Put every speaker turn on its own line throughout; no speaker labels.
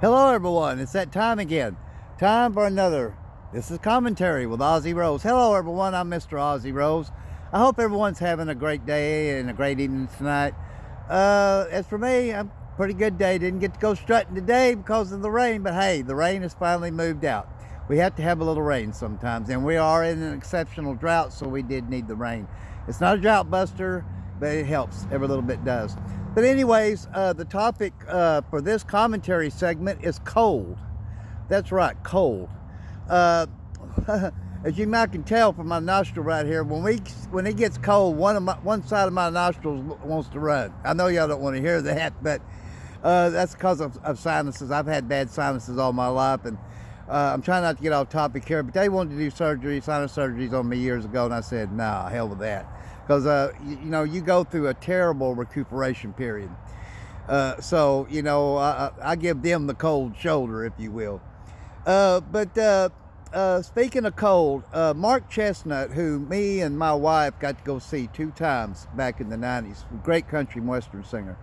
Hello, everyone. It's that time again. Time for another. This is Commentary with Ozzy Rose. Hello, everyone. I'm Mr. Ozzy Rose. I hope everyone's having a great day and a great evening tonight. As for me, I'm pretty good day. Didn't get to go strutting today because of the rain, but hey, the rain has finally moved out. We have to have a little rain sometimes, and we are in an exceptional drought, so we did need the rain. It's not a drought buster, but it helps. Every little bit does. But anyways, the topic for this commentary segment is cold. That's right, cold. Uh, as you might can tell from my nostril right here, when it gets cold, one side of my nostrils wants to run. I know y'all don't want to hear that, but that's because of sinuses. I've had bad sinuses all my life, and I'm trying not to get off topic here, but they wanted to do sinus surgeries on me years ago, and I said, nah, hell with that. Because, you go through a terrible recuperation period. So, I give them the cold shoulder, if you will. But speaking of cold, Mark Chestnut, who me and my wife got to go see 2 times back in the 90s, great country and western singer.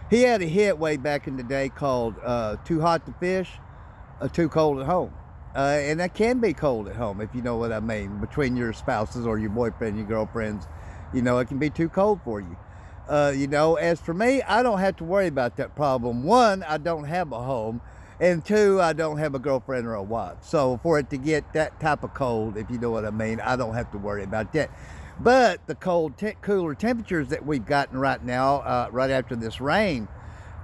He had a hit way back in the day called Too Hot to Fish, Too Cold at Home. And that can be cold at home, if you know what I mean, between your spouses or your boyfriend, your girlfriends. It can be too cold for you. As for me, I don't have to worry about that problem. 1, I don't have a home. And 2, I don't have a girlfriend or a wife. So for it to get that type of cold, if you know what I mean, I don't have to worry about that. But the cooler temperatures that we've gotten right now, right after this rain,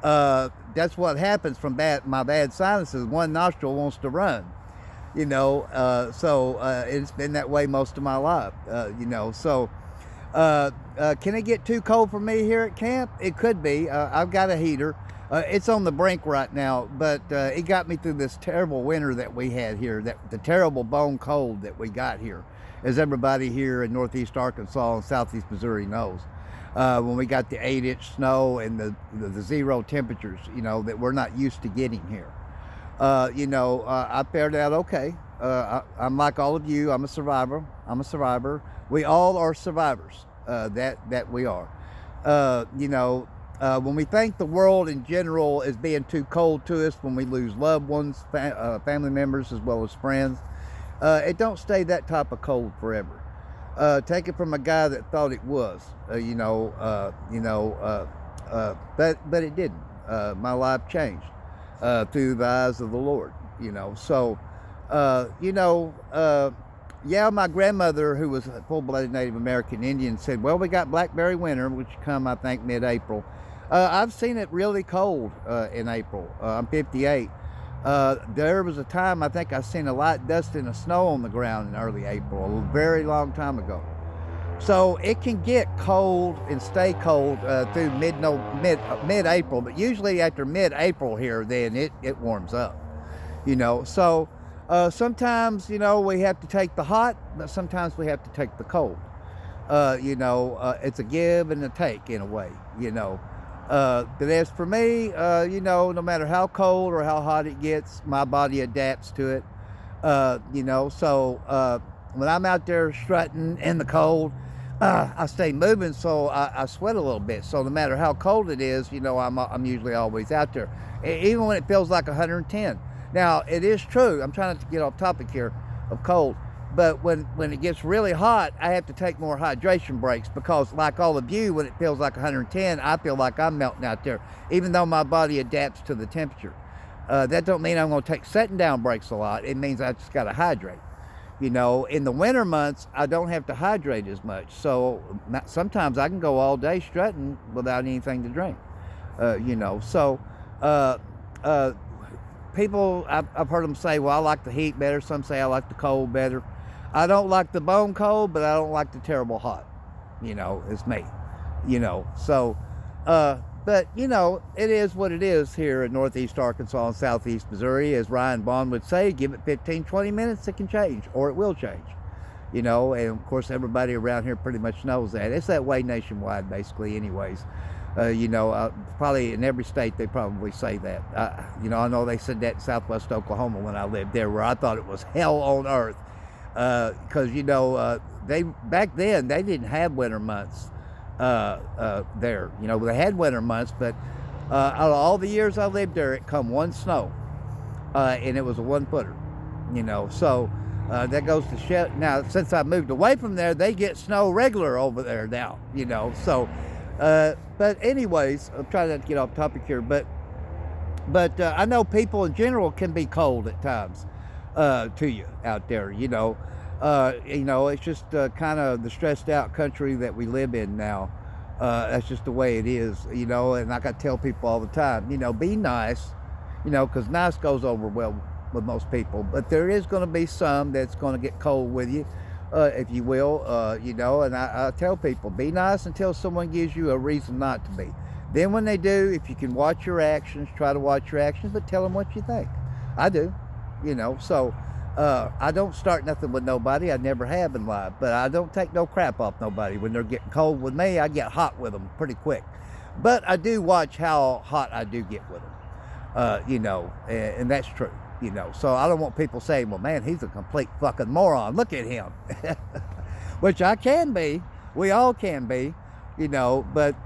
that's what happens from my bad sinuses. One nostril wants to run. So it's been that way most of my life. Can it get too cold for me here at camp? It could be. I've got a heater. It's on the brink right now, but it got me through this terrible winter that we had here, the terrible bone cold that we got here, as everybody here in northeast Arkansas and southeast Missouri knows. When we got the 8-inch snow and the 0 temperatures, that we're not used to getting here. I fared out okay. I'm like all of you. I'm a survivor. We all are survivors. That we are. When we think the world in general is being too cold to us, when we lose loved ones, family members, as well as friends, it don't stay that type of cold forever. Take it from a guy that thought it was. But it didn't. My life changed through the eyes of the Lord. My grandmother, who was a full-blooded Native American Indian, said, well, we got blackberry winter, which come, I think, mid-April. I've seen it really cold in April. I'm 58. There was a time, I think I seen a light dusting of snow on the ground in early April, a very long time ago. So it can get cold and stay cold through mid-April, but usually after mid-April here, then it warms up. So sometimes, we have to take the hot, but sometimes we have to take the cold. It's a give and a take in a way, But as for me, no matter how cold or how hot it gets, my body adapts to it. So when I'm out there strutting in the cold, I stay moving, so I sweat a little bit. So no matter how cold it is, I'm usually always out there, even when it feels like 110. Now, it is true, I'm trying not to get off topic here of cold, but when it gets really hot, I have to take more hydration breaks because, like all of you, when it feels like 110, I feel like I'm melting out there, even though my body adapts to the temperature. That don't mean I'm going to take setting down breaks a lot. It means I just got to hydrate. In the winter months, I don't have to hydrate as much, so sometimes I can go all day strutting without anything to drink. People, I've heard them say, well, I like the heat better. Some say I like the cold better. I don't like the bone cold, but I don't like the terrible hot. It's me. But it is what it is here in northeast Arkansas and southeast Missouri. As Ryan Bond would say, give it 15, 20 minutes, it can change, or it will change. And of course, everybody around here pretty much knows that. It's that way nationwide, basically, anyways. Probably in every state they probably say that. I know they said that in southwest Oklahoma when I lived there, where I thought it was hell on earth. Because they back then they didn't have winter months there. They had winter months, but out of all the years I lived there, it come one snow. and it was a 1-footer, you know. So that goes to show. Now, since I moved away from there, they get snow regular over there now, you know. So, but anyways, I'm trying not to get off topic here, but I know people in general can be cold at times to you out there, you know. It's just kind of the stressed out country that we live in now. That's just the way it is, you know. And like I tell people all the time, you know, be nice, you know, because nice goes over well with most people. But there is going to be some that's going to get cold with you, if you will, you know. And I tell people, be nice until someone gives you a reason not to be. Then when they do, if you can watch your actions, try to watch your actions, but tell them what you think. I do, you know. So I don't start nothing with nobody. I never have in life. But I don't take no crap off nobody. When they're getting cold with me, I get hot with them pretty quick. But I do watch how hot I do get with them, you know, and that's true, you know. So I don't want people saying, well, man, he's a complete fucking moron. Look at him. Which I can be. We all can be. You know, but,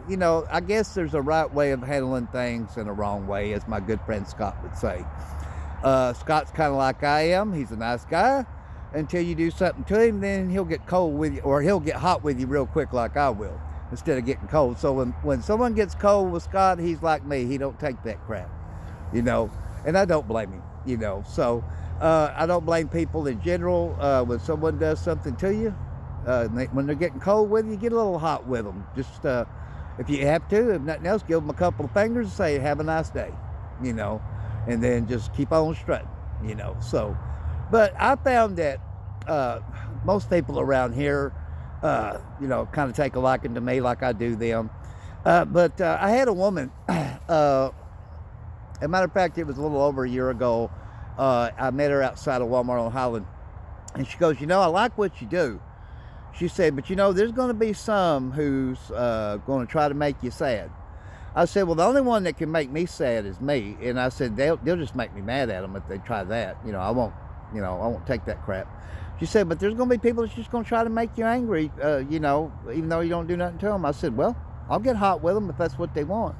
you know, I guess there's a right way of handling things and a wrong way, as my good friend Scott would say. Scott's kind of like I am. He's a nice guy until you do something to him, then he'll get cold with you, or he'll get hot with you real quick like I will, instead of getting cold. So when someone gets cold with Scott, he's like me. He don't take that crap, you know, and I don't blame him, you know. So I don't blame people in general when someone does something to you. When they're getting cold with you, get a little hot with them. Just if you have to, if nothing else, give them a couple of fingers and say, have a nice day, you know, and then just keep on strutting, you know. So, but I found that most people around here, you know, kind of take a liking to me like I do them. But I had a woman, as a matter of fact, it was a little over a year ago. I met her outside of Walmart on Highland, and she goes, you know, I like what you do. She said, but you know, there's going to be some who's going to try to make you sad. I said, well, the only one that can make me sad is me. And I said, they'll just make me mad at them if they try that. You know, I won't take that crap. She said, but there's going to be people that's just going to try to make you angry, you know, even though you don't do nothing to them. I said, well, I'll get hot with them if that's what they want.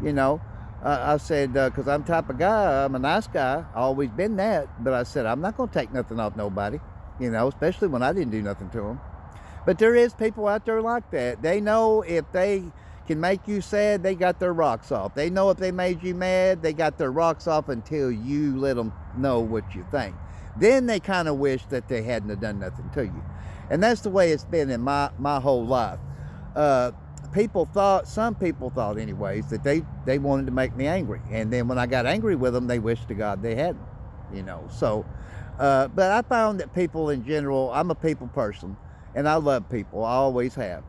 You know, I said, because I'm the type of guy, I'm a nice guy. I've always been that. But I said, I'm not going to take nothing off nobody, you know, especially when I didn't do nothing to them. But there is people out there like that. They know if they can make you sad, they got their rocks off. They know if they made you mad, they got their rocks off until you let them know what you think. Then they kind of wish that they hadn't have done nothing to you. And that's the way it's been in my whole life. Some people thought anyways, that they wanted to make me angry. And then when I got angry with them, they wished to God they hadn't, you know. So, but I found that people in general, I'm a people person. And I love people. I always have.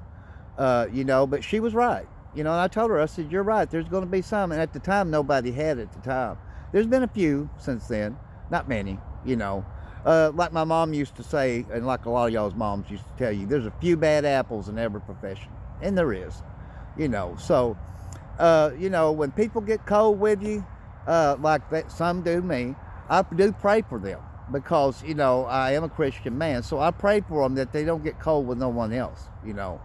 You know, but she was right. You know, and I told her, I said, you're right. There's going to be some. And at the time, nobody had it at the time. There's been a few since then. Not many, you know. Like my mom used to say, and like a lot of y'all's moms used to tell you, there's a few bad apples in every profession. And there is, you know. So, you know, when people get cold with you, like that, some do me, I do pray for them. Because, you know, I am a Christian man, so I pray for them that they don't get cold with no one else, you know,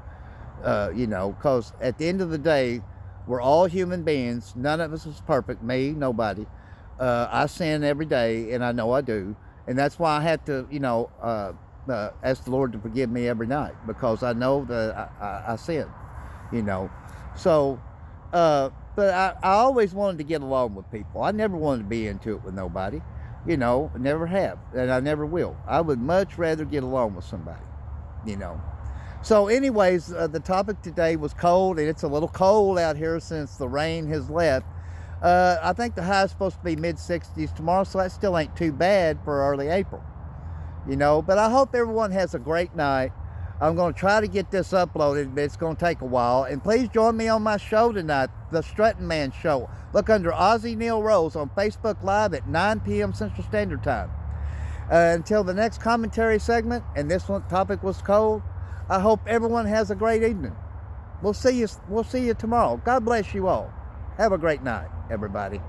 because at the end of the day, we're all human beings. None of us is perfect. Me, nobody. I sin every day, and I know I do, and that's why I have to, you know, ask the Lord to forgive me every night, because I know that I sin, you know. So, but I always wanted to get along with people. I never wanted to be into it with nobody. You know, never have, and I never will. I would much rather get along with somebody, you know. So anyways, the topic today was cold, and it's a little cold out here since the rain has left. I think the high is supposed to be mid-60s tomorrow, so that still ain't too bad for early April, you know. But I hope everyone has a great night. I'm going to try to get this uploaded, but it's going to take a while. And please join me on my show tonight, The Strutting Man Show. Look under Ozzy Neil Rose on Facebook Live at 9 p.m. Central Standard Time. Until the next commentary segment, and this one topic was cold, I hope everyone has a great evening. We'll see you tomorrow. God bless you all. Have a great night, everybody.